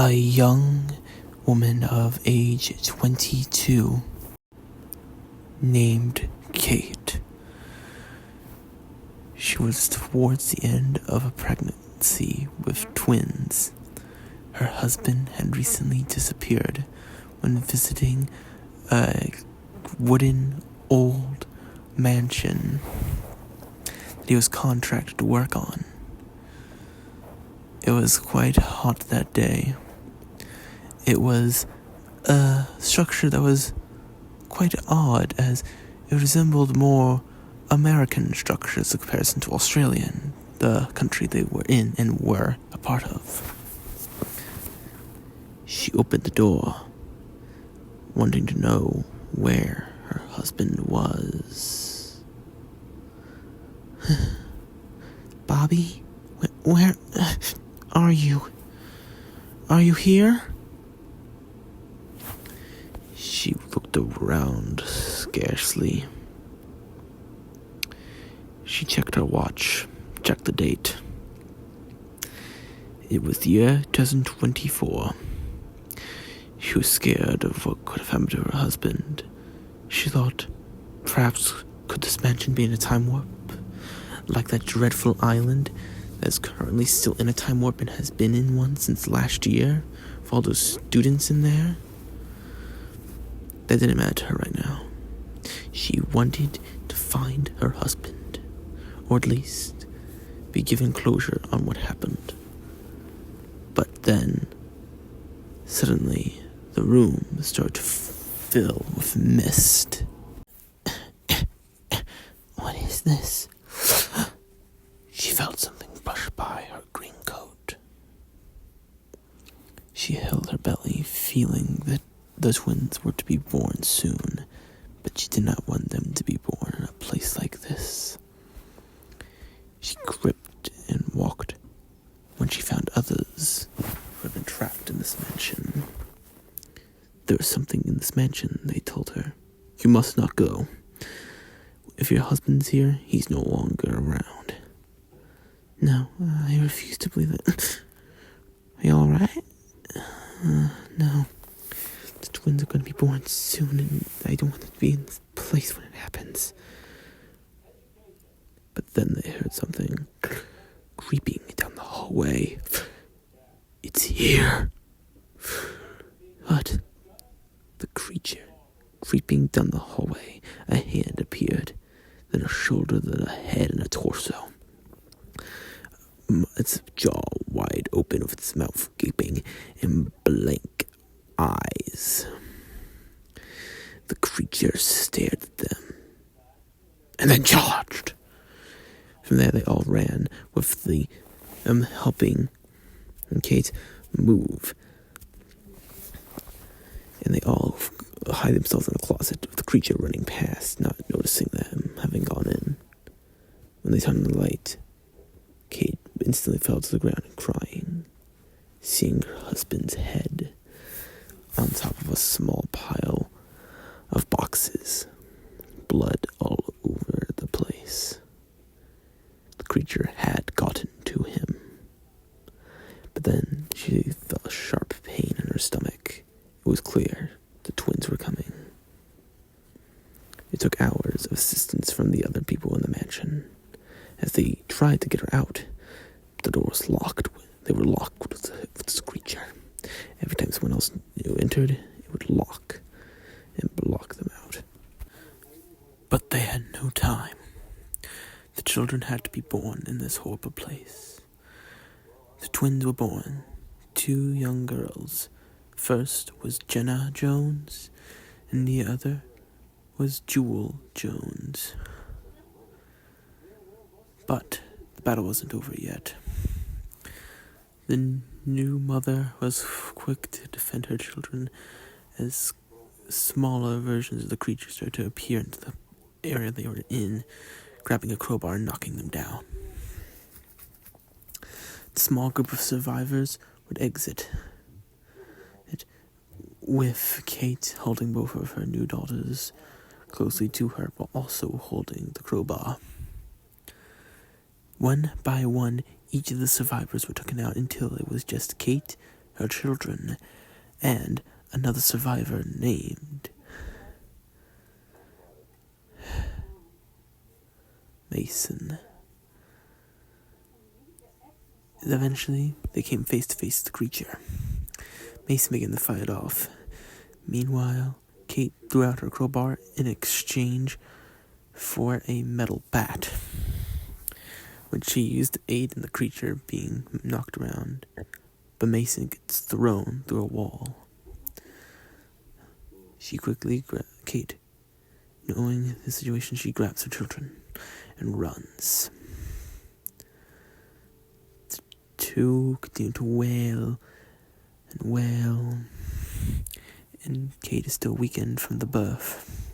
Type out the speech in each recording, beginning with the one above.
A young woman of age 22 named Kate. She was towards the end of a pregnancy with twins. Her husband had recently disappeared when visiting a wooden old mansion that he was contracted to work on. It was quite hot that day. It was a structure that was quite odd, as it resembled more American structures in comparison to Australian, the country they were in and were a part of. She opened the door, wanting to know where her husband was. Bobby, where are you? Are you here? She looked around scarcely. She checked her watch, checked the date. It was the year 2024. She was scared of what could have happened to her husband. She thought, perhaps could this mansion be in a time warp? Like that dreadful island that's currently still in a time warp and has been in one since last year, with all those students in there? That didn't matter to her right now. She wanted to find her husband, or at least be given closure on what happened. But then, suddenly, the room started to fill with mist. What is this? She felt something brush by her green coat. She held her belly, feeling that the twins were to be born soon, but she did not want them to be born in a place like this. She gripped and walked when she found others who had been trapped in this mansion. There was something in this mansion, they told her. You must not go. If your husband's here, he's no longer around. No, I refuse to believe it. Are you alright? No. The twins are going to be born soon, and I don't want to be in this place when it happens. But then they heard something creeping down the hallway. It's here. What? The creature creeping down the hallway. A hand appeared, then a shoulder, then a head, and a torso. Its jaw wide open with its mouth gaping and blank eyes. The creature stared at them and then charged. From there they all ran, with the helping Kate move. And they all hide themselves in a closet, with the creature running past, not noticing them having gone in. When they turned on the light, Kate instantly fell to the ground and crying, seeing her husband's head on top of a small pile of boxes, blood all over the place. The creature had gotten to him. But then she felt a sharp pain in her stomach. It was clear the twins were coming. It took hours of assistance from the other people in the mansion. As they tried to get her out, the door was locked. They were locked with this creature. Every time someone else new entered, it would lock and block them out. But they had no time. The children had to be born in this horrible place. The twins were born, 2 young girls. First was Jenna Jones, and the other was Jewel Jones. But the battle wasn't over yet. The new mother was quick to defend her children as smaller versions of the creature started to appear into the area they were in, grabbing a crowbar and knocking them down. The small group of survivors would exit it, with Kate holding both of her new daughters closely to her while also holding the crowbar. One by one, each of the survivors were taken out until it was just Kate, her children, and another survivor named Mason. Eventually, they came face to face with the creature. Mason began to fight off. Meanwhile, Kate threw out her crowbar in exchange for a metal bat, which she used to aid in the creature being knocked around. But Mason gets thrown through a wall. She quickly Kate, knowing the situation, she grabs her children and runs. The two continue to wail and wail, and Kate is still weakened from the birth.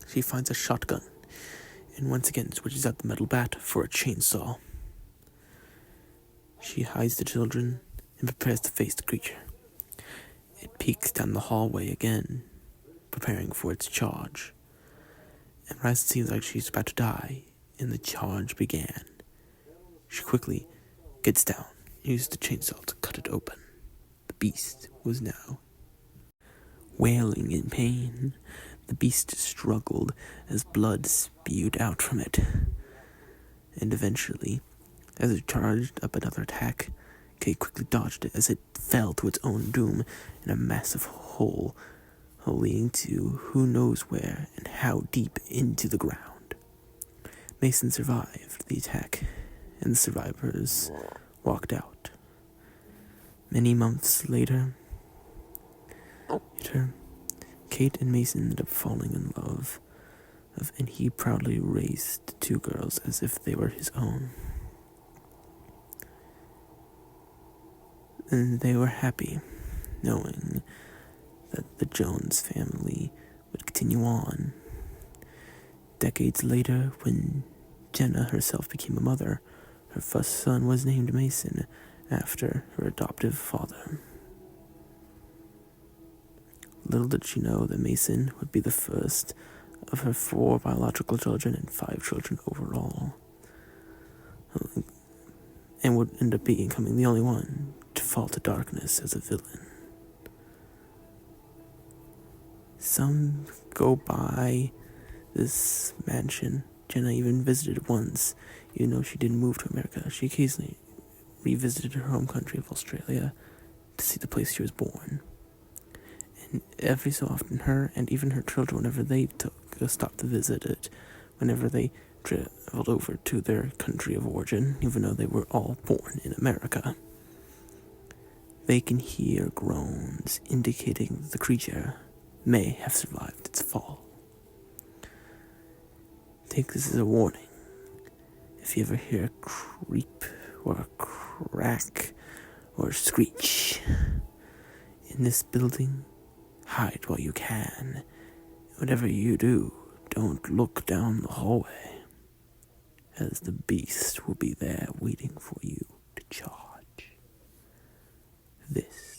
She finds a shotgun and once again switches out the metal bat for a chainsaw. She hides the children and prepares to face the creature. It peeks down the hallway again, preparing for its charge. And as it seems like she's about to die, and the charge began, she quickly gets down and uses the chainsaw to cut it open. The beast was now wailing in pain. The beast struggled as blood spewed out from it. And eventually, as it charged up another attack, Kate quickly dodged it as it fell to its own doom in a massive hole leading to who knows where and how deep into the ground. Mason survived the attack, and the survivors walked out. Many months later, Kate and Mason ended up falling in love, and he proudly raised the two girls as if they were his own. And they were happy, knowing that the Jones family would continue on. Decades later, when Jenna herself became a mother, her first son was named Mason after her adoptive father. Little did she know that Mason would be the first of her 4 biological children and 5 children overall, and would end up becoming the only one to fall to darkness as a villain. Some go by this mansion. Jenna even visited once, even though she didn't move to America. She occasionally revisited her home country of Australia to see the place she was born. And every so often, her and even her children, whenever they stopped to visit it, whenever they traveled over to their country of origin, even though they were all born in America, they can hear groans indicating that the creature may have survived its fall. Take this as a warning. If you ever hear a creep or a crack or a screech in this building, hide while you can. Whatever you do, don't look down the hallway, as the beast will be there waiting for you to charge. This